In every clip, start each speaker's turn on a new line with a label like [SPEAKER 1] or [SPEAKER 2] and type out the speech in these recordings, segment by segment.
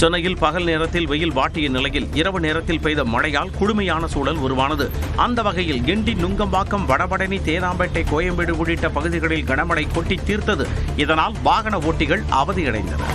[SPEAKER 1] சென்னையில் பகல் நேரத்தில் வெயில் வாட்டிய நிலையில் இரவு நேரத்தில் பெய்த மழையால் குளுமையான சூழல் உருவானது. அந்த வகையில் கிண்டி, நுங்கம்பாக்கம், வடபழனி, தேனாம்பேட்டை, கோயம்பேடு உள்ளிட்ட பகுதிகளில் கனமழை கொட்டி தீர்த்தது. இதனால் வாகன ஓட்டிகள் அவதியடைந்தனர்.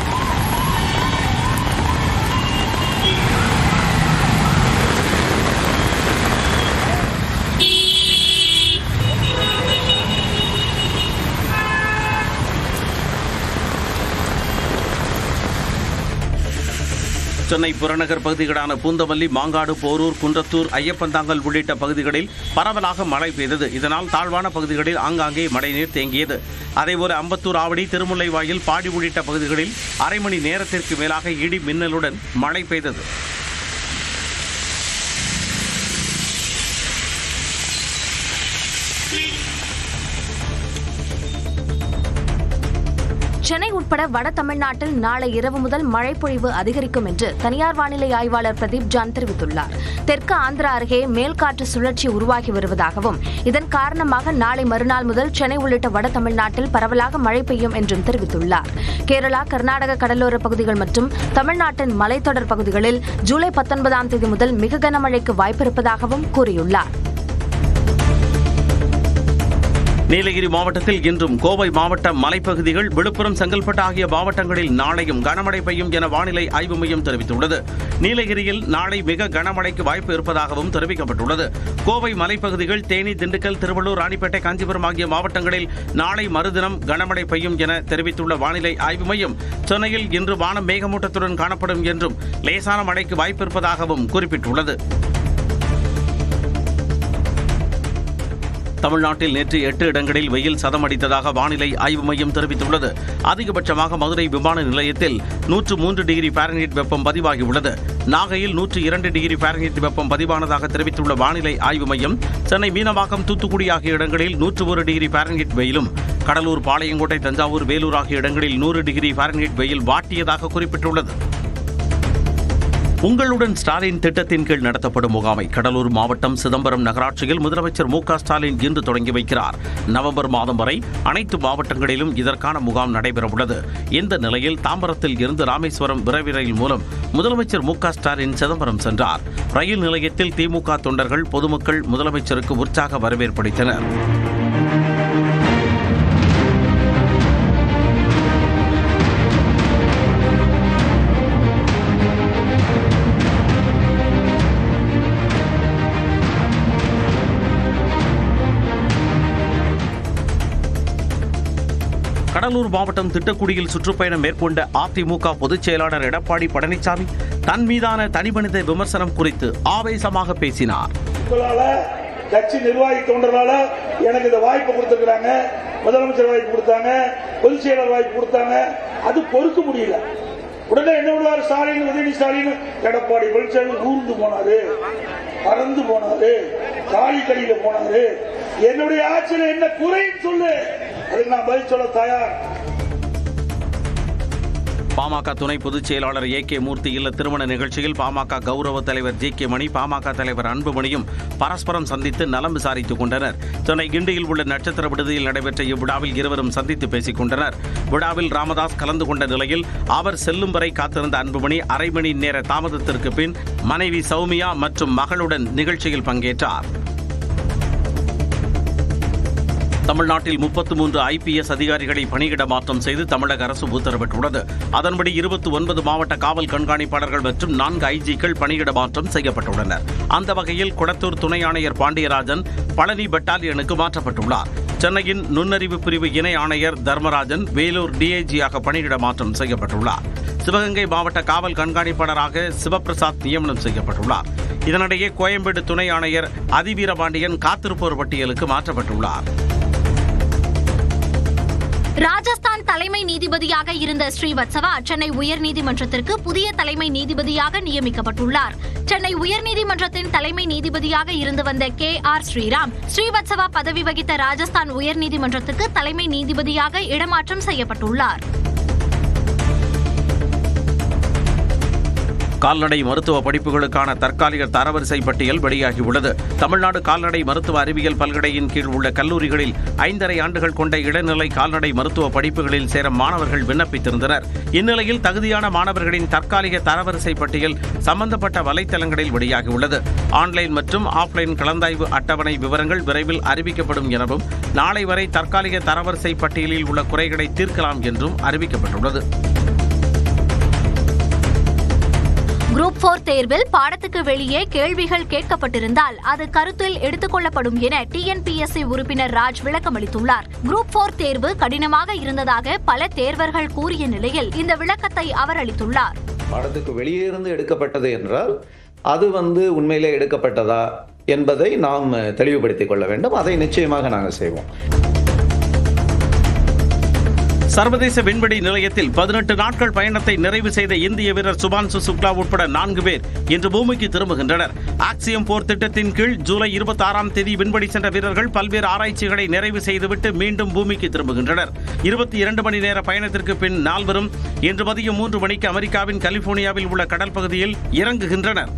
[SPEAKER 1] சென்னை புறநகர் பகுதிகளான பூந்தமல்லி, மாங்காடு, போரூர், குன்றத்தூர், ஐயப்பந்தாங்கல் உள்ளிட்ட பகுதிகளில் பரவலாக மழை பெய்தது. இதனால் தாழ்வான பகுதிகளில் ஆங்காங்கே மழைநீர் தேங்கியது. அதேபோல அம்பத்தூர், ஆவடி, திருமுல்லைவாயில், பாடி உள்ளிட்ட பகுதிகளில் அரை மணி நேரத்திற்கு மேலாக இடி மின்னலுடன் மழை பெய்தது.
[SPEAKER 2] சென்னை உட்பட வட தமிழ்நாட்டில் நாளை இரவு முதல் மழைப்பொழிவு அதிகரிக்கும் என்று தனியார் வானிலை ஆய்வாளர் பிரதீப் ஜான் தெரிவித்துள்ளார். தெற்கு ஆந்திரா அருகே மேல்காற்று சுழற்சி உருவாகி வருவதாகவும் இதன் காரணமாக நாளை மறுநாள் முதல் சென்னை உள்ளிட்ட வட தமிழ்நாட்டில் பரவலாக மழை பெய்யும் என்றும் தெரிவித்துள்ளார். கேரளா, கர்நாடக கடலோர பகுதிகள் மற்றும் தமிழ்நாட்டின் மலைத்தொடர் பகுதிகளில் ஜூலை 19ஆம் தேதி முதல் மிக கனமழைக்கு வாய்ப்பிருப்பதாகவும் கூறியுள்ளார்.
[SPEAKER 1] நீலகிரி மாவட்டத்தில் இன்றும், கோவை மாவட்ட மலைப்பகுதிகள், விழுப்புரம், செங்கல்பட்டு ஆகிய மாவட்டங்களில் நாளையும் கனமழை பெய்யும் என வானிலை ஆய்வு மையம் தெரிவித்துள்ளது. நீலகிரியில் நாளை மிக கனமழைக்கு வாய்ப்பு இருப்பதாகவும் தெரிவிக்கப்பட்டுள்ளது. கோவை மலைப்பகுதிகள், தேனி, திண்டுக்கல், திருவள்ளூர், ராணிப்பேட்டை, காஞ்சிபுரம் ஆகிய மாவட்டங்களில் நாளை மறுதினம் கனமழை பெய்யும் என தெரிவித்துள்ள வானிலை ஆய்வு மையம், சென்னையில் இன்று வானம் மேகமூட்டத்துடன் காணப்படும் என்றும் லேசான மழைக்கு வாய்ப்பு இருப்பதாகவும் குறிப்பிட்டுள்ளது. தமிழ்நாட்டில் நேற்று 8 இடங்களில் வெயில் சதமடித்ததாக வானிலை ஆய்வு மையம் தெரிவித்துள்ளது. அதிகபட்சமாக மதுரை விமான நிலையத்தில் 103 டிகிரி ஃபாரன்ஹீட் வெப்பம் பதிவாகியுள்ளது. நாகையில் 102 டிகிரி ஃபாரன்ஹீட் வெப்பம் பதிவானதாக தெரிவித்துள்ள வானிலை ஆய்வு மையம், சென்னை மீனவாக்கம், தூத்துக்குடி ஆகிய இடங்களில் 101 டிகிரி ஃபாரன்ஹீட் வெயிலும், கடலூர், பாளையங்கோட்டை, தஞ்சாவூர், வேலூர் ஆகிய இடங்களில் 100 டிகிரி ஃபாரன்ஹீட் வெயில் வாட்டியதாக குறிப்பிட்டுள்ளது. உங்களுடன் ஸ்டாலின் திட்டத்தின் கீழ் நடத்தப்படும் முகாமை கடலூர் மாவட்டம் சிதம்பரம் நகராட்சியில் முதலமைச்சர் மு.க.ஸ்டாலின் இன்று தொடங்கி வைக்கிறார். நவம்பர் மாதம் வரை அனைத்து மாவட்டங்களிலும் இதற்கான முகாம் நடைபெறவுள்ளது. இந்த நிலையில் தாம்பரத்தில் இருந்து ராமேஸ்வரம் விரைவு ரயில் மூலம் முதலமைச்சர் மு.க.ஸ்டாலின் சிதம்பரம் சென்றார். ரயில் நிலையத்தில் திமுக தொண்டர்கள், பொதுமக்கள் முதலமைச்சருக்கு உற்சாக வரவேற்பளித்தனர். கடலூர் மாவட்டம் திட்டக்குடியில் சுற்றுப்பயணம் மேற்கொண்ட அதிமுக பொதுச் செயலாளர் எடப்பாடி பழனிசாமி தன் மீதான தனிமனித விமர்சனம் குறித்து ஆவேசமாக பேசினார்.
[SPEAKER 3] கட்சி நிர்வாகி தொண்டரால எனக்கு இந்த வாய்ப்பு கொடுத்திருக்காங்க, முதலமைச்சர் வாய்ப்பு கொடுத்தாங்க, பொதுச் செயலாளர் வாய்ப்பு கொடுத்தாங்க, அது பொறுக்க முடியல. உடனே என்ன பண்ணுவார் ஸ்டாலின், உதயநிதி ஸ்டாலின், எடப்பாடி பழனிசாமி ஊர்ந்து போனாரு, பறந்து போனாரு, காலி கடியில போனாரு, என்னுடைய ஆட்சியில் என்ன குறைன்னு சொல்லு, அதுக்கு நான் பதில் சொல்ல தயார்.
[SPEAKER 1] பாமக துணை பொதுச் செயலாளர் ஏ.கே. மூர்த்தி இல்ல திருமண நிகழ்ச்சியில் பாமக கௌரவ தலைவர் ஜி.கே. மணி, பாமக தலைவர் அன்புமணியும் பரஸ்பரம் சந்தித்து நலம் விசாரித்துக் கொண்டனர். சென்னை கிண்டியில் உள்ள நட்சத்திர விடுதியில் நடைபெற்ற இவ்விழாவில் இருவரும் சந்தித்து பேசிக் கொண்டனர். விழாவில் ராமதாஸ் கலந்து கொண்ட நிலையில் அவர் செல்லும் வரை காத்திருந்த அன்புமணி அரை மணி நேர தாமதத்திற்கு பின் மனைவி சௌமியா மற்றும் மகளுடன் நிகழ்ச்சியில் பங்கேற்றார். தமிழ்நாட்டில் 33 IPS அதிகாரிகளை பணியிட மாற்றம் செய்து தமிழக அரசு உத்தரவிட்டுள்ளது. அதன்படி 29 மாவட்ட காவல் கண்காணிப்பாளர்கள் மற்றும் 4 IGக்கள் பணியிட மாற்றம் செய்யப்பட்டுள்ளனர். அந்த வகையில் கொளத்தூர் துணை ஆணையர் பாண்டியராஜன் பழனி பெட்டாலியனுக்கு மாற்றப்பட்டுள்ளார். சென்னையின் நுண்ணறிவு பிரிவு இணை ஆணையர் தர்மராஜன் வேலூர் DIGயாக பணியிட மாற்றம் செய்யப்பட்டுள்ளார். சிவகங்கை மாவட்ட காவல் கண்காணிப்பாளராக சிவபிரசாத் நியமனம் செய்யப்பட்டுள்ளார். இதனிடையே கோயம்பேடு துணை ஆணையர் அதிவீரபாண்டியன் காத்திருப்போர் பட்டியலுக்கு மாற்றப்பட்டுள்ளார்.
[SPEAKER 4] ராஜஸ்தான் தலைமை நீதிபதியாக இருந்த ஸ்ரீவத்சவா சென்னை உயர்நீதிமன்றத்திற்கு புதிய தலைமை நீதிபதியாக நியமிக்கப்பட்டுள்ளார். சென்னை உயர்நீதிமன்றத்தின் தலைமை நீதிபதியாக இருந்து வந்த KR ஸ்ரீராம் ஸ்ரீவத்சவா பதவி வகித்த ராஜஸ்தான் உயர்நீதிமன்றத்துக்கு தலைமை நீதிபதியாக இடமாற்றம் செய்யப்பட்டுள்ளார்.
[SPEAKER 1] கால்நடை மருத்துவ படிப்புகளுக்கான தற்காலிக தரவரிசை பட்டியல் வெளியாகியுள்ளது. தமிழ்நாடு கால்நடை மருத்துவ அறிவியல் பல்கலையின் கீழ் உள்ள கல்லூரிகளில் 5½ ஆண்டுகள் கொண்ட இடைநிலை கால்நடை மருத்துவ படிப்புகளில் சேர மாணவர்கள் விண்ணப்பித்திருந்தனர். இந்நிலையில் தகுதியான மாணவர்களின் தற்காலிக தரவரிசை பட்டியல் சம்பந்தப்பட்ட வலைத்தளங்களில் வெளியாகியுள்ளது. ஆன்லைன் மற்றும் ஆஃப்லைன் கலந்தாய்வு அட்டவணை விவரங்கள் விரைவில் அறிவிக்கப்படும் எனவும், நாளை வரை தற்காலிக தரவரிசை பட்டியலில் உள்ள குறைகளை தீர்க்கலாம் என்றும் அறிவிக்கப்பட்டுள்ளது.
[SPEAKER 4] குரூப் 4 தேர்வில் பாடத்துக்கு வெளியே கேள்விகள் கேட்கப்பட்டிருந்தால் அது கருத்தில் எடுத்துக் கொள்ளப்படும் என TNPSC உறுப்பினர் ராஜ் விளக்கமளித்துள்ளார். குரூப் 4 தேர்வு கடினமாக இருந்ததாக பல தேர்வர்கள் கூறிய நிலையில் இந்த விளக்கத்தை அவர் அளித்துள்ளார்.
[SPEAKER 5] பாடத்துக்கு வெளியே இருந்து எடுக்கப்பட்டது என்றால் அது உண்மையிலே எடுக்கப்பட்டதா என்பதை நாம் தெளிவுபடுத்திக் கொள்ள வேண்டும். அதை நிச்சயமாக நாங்கள் செய்வோம்.
[SPEAKER 1] சர்வதேச விண்வெளி நிலையத்தில் 18 நாட்கள் பயணத்தை நிறைவு செய்த இந்திய வீரர் சுபான்சு சுக்லா உட்பட 4 பேர் இன்று பூமிக்கு திரும்புகின்றனர். ஆக்சியம் 4 திட்டத்தின் கீழ் ஜூலை 26ஆம் தேதி விண்வெளி சென்ற வீரர்கள் பல்வேறு ஆராய்ச்சிகளை நிறைவு செய்துவிட்டு மீண்டும் பூமிக்கு திரும்புகின்றனர். 22 மணி நேர பயணத்திற்கு பின் நால்வரும் இன்று மதியம் 3 மணிக்கு அமெரிக்காவின் கலிபோர்னியாவில் உள்ள கடல் பகுதியில் இறங்குகின்றனர்.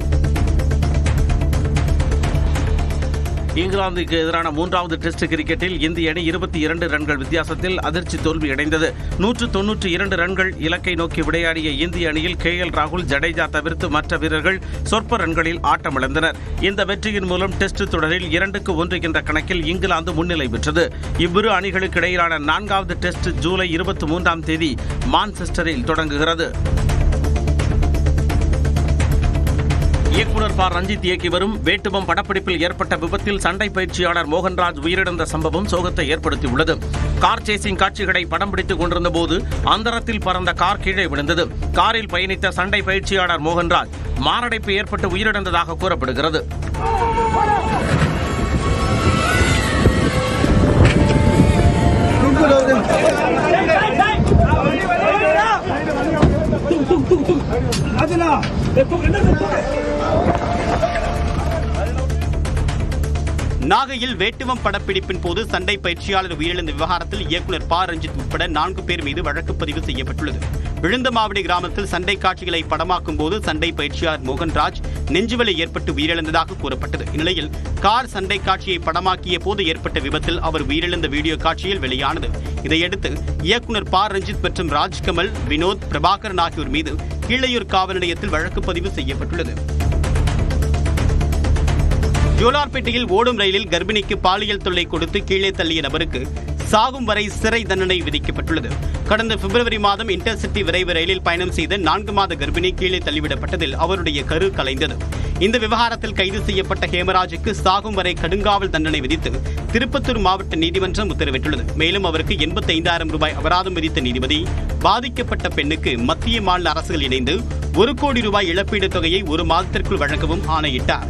[SPEAKER 1] இங்கிலாந்துக்கு எதிரான 3வது டெஸ்ட் கிரிக்கெட்டில் இந்திய அணி 22 ரன்கள் வித்தியாசத்தில் அதிர்ச்சி தோல்வியடைந்தது. 192 ரன்கள் இலக்கை நோக்கி விளையாடிய இந்திய அணியில் KL ராகுல், ஜடேஜா தவிர்த்து மற்ற வீரர்கள் சொற்ப ரன்களில் ஆட்டமிழந்தனர். இந்த வெற்றியின் மூலம் டெஸ்ட் தொடரில் 2-1 என்ற கணக்கில் இங்கிலாந்து முன்னிலை பெற்றது. இவ்விரு அணிகளுக்கு இடையிலான 4வது டெஸ்ட் ஜூலை 23ஆம் தேதி மான்செஸ்டரில் தொடங்குகிறது. இயக்குனர் ப. ரஞ்சித் இயக்கி வரும் வேட்டுவம் படப்பிடிப்பில் ஏற்பட்ட விபத்தில் சண்டை பயிற்சியாளர் மோகன்ராஜ் உயிரிழந்த சம்பவம் சோகத்தை ஏற்படுத்தியுள்ளது. கார் சேசிங் காட்சிகளை படம் பிடித்துக் கொண்டிருந்த போது அந்தரத்தில் பறந்த கார் கீழே விழுந்தது. காரில் பயணித்த சண்டை பயிற்சியாளர் மோகன்ராஜ் மாரடைப்பு ஏற்பட்டு உயிரிழந்ததாக கூறப்படுகிறது.
[SPEAKER 6] நாகையில் வேட்டுவம் படப்பிடிப்பின் போது சண்டை பயிற்சியாளர் உயிரிழந்த விவகாரத்தில் இயக்குனர் ப. ரஞ்சித் உட்பட 4 பேர் மீது வழக்கு பதிவு செய்யப்பட்டுள்ளது. விழுந்தமாவடி கிராமத்தில் சண்டை காட்சிகளை படமாக்கும் போது சண்டை பயிற்சியாளர் மோகன்ராஜ் நெஞ்சுவலி ஏற்பட்டு உயிரிழந்ததாக கூறப்பட்டது. இந்நிலையில் கார் சண்டை காட்சியை படமாக்கிய போது ஏற்பட்ட விபத்தில் அவர் உயிரிழந்த வீடியோ காட்சியில் வெளியானது. இதையடுத்து இயக்குனர் ப. ரஞ்சித் மற்றும் ராஜ்கமல், வினோத், பிரபாகரன் ஆகியோர் மீது கீழையூர் காவல் நிலையத்தில் வழக்கு பதிவு செய்யப்பட்டுள்ளது. ஜோலார்பேட்டையில் ஓடும் ரயிலில் கர்ப்பிணிக்கு பாலியல் தொல்லை கொடுத்து கீழே தள்ளிய நபருக்கு சாகும் வரை சிறை தண்டனை விதிக்கப்பட்டுள்ளது. கடந்த பிப்ரவரி மாதம் இன்டர்சிட்டி விரைவு ரயிலில் பயணம் செய்த 4 மாத கர்ப்பிணி கீழே தள்ளிவிடப்பட்டதில் அவருடைய கரு கலைந்தது. இந்த விவகாரத்தில் கைது செய்யப்பட்ட ஹேமராஜுக்கு சாகும் வரை கடுங்காவல் தண்டனை விதித்து திருப்பத்தூர் மாவட்ட நீதிமன்றம் உத்தரவிட்டுள்ளது. மேலும் அவருக்கு 85,000 ரூபாய் அபராதம் விதித்த நீதிபதி பாதிக்கப்பட்ட பெண்ணுக்கு மத்திய மாநில அரசுகள் இணைந்து 1 கோடி ரூபாய் இழப்பீடு தொகையை 1 மாதத்திற்குள் வழங்கவும் ஆணையிட்டார்.